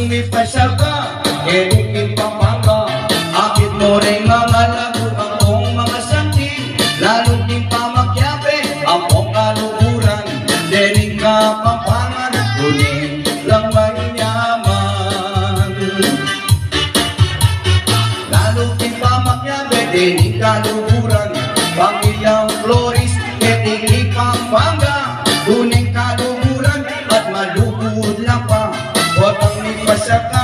lumipas siya ka, Eric Pampanga. Akit mo rin mga lago, akong mga santi, lalo din pamakyabe, akong kaluhuran. Eric Pampanga, kunin lang may yaman. Lalo din pamakyabe, Eric kaluhuran. Pamilyang Flores, Eric Pampanga, kunin kaluhuran at malugod lang pa. Huwag ang ipasya ka,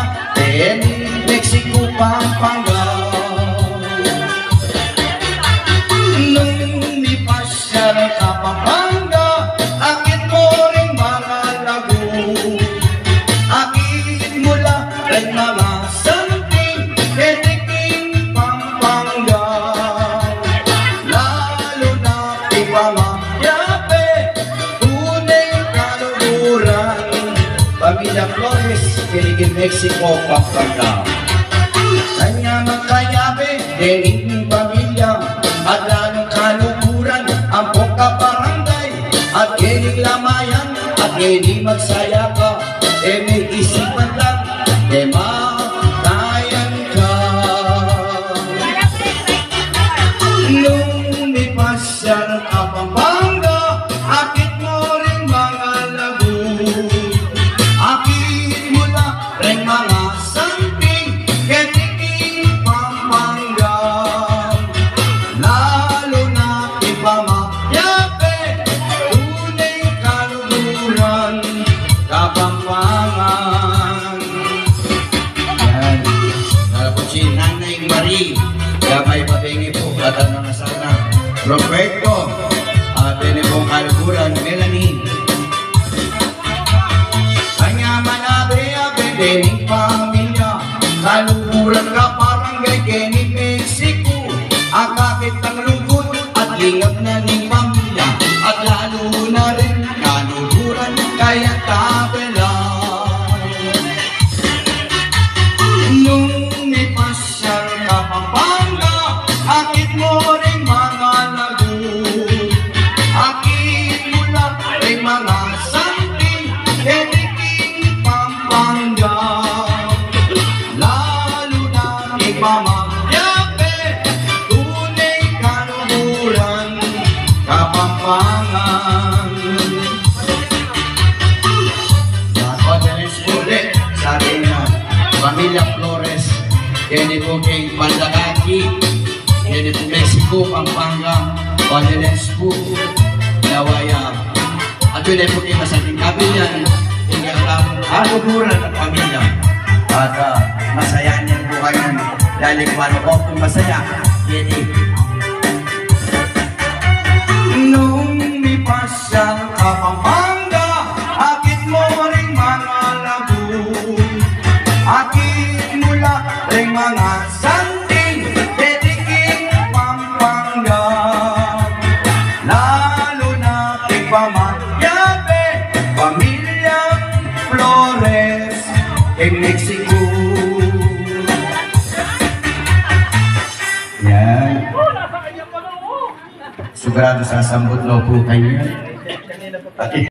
Mexico, Pampanga. Nung ipasya ka, Pampanga, akit mo rin mga lago. Akit mo lang rin mga santing, Eric Pampanga. Lalo na ipamakyabe, tunay kaluhuran. Pamilya Flores, Kiligin, Mexico, Pampanga. Kanya makayabe, dening pamilya, at lalong kaluhuran, ang pagkabarangay, at kilig lamayan, at kilig magsaya ka, may isipan lang, matayan ka. Nung ipasyan ka, Pampanga, akit mo rin mga lago. Akit mo lang rin mga santing, Eric Pampanga. Lalo na ipamakyabe, tunay kaluhuran, Kapampangan. Yan, nalapot si Nanay Marie, gamay pabingi po, batang mga sana. Roberto, pwede pong kaluhuran, Melanie. Kanya manabe-abe, dening pamilya, kaluhuran ka barangay, Kenny, Mexico. Akakit ang lungkot at lingap na ning pamilya, at lalo na rin kaluhuran, kaya tabela. Nung ipasyal ka, Pampanga, akit mo rin mga lago. Akit mo lang rin mga santing, Eric Pampanga. Lalo na ipamakyabe, tunay kaluhuran, Kapampangan. Condolences ulit sa ating Pamilya Flores, yan po kay Pandakaki, yan po Mexico, Pampanga. Condolences po, nawaya. At yun po kay Masating Kabilyan, kaya kaluhuran ng pamilya. At masaya niyan po kayo, dahil kung po kung masaya, yan nung ipasya ka, Pampanga, akit mo rin mga lago. Akit mo lang rin mga santing, Eric Pampanga. Lalo na ipamakyabe, Pamilyang Flores, Mexico. Yan. Sigurado sasambot na po kayo yan.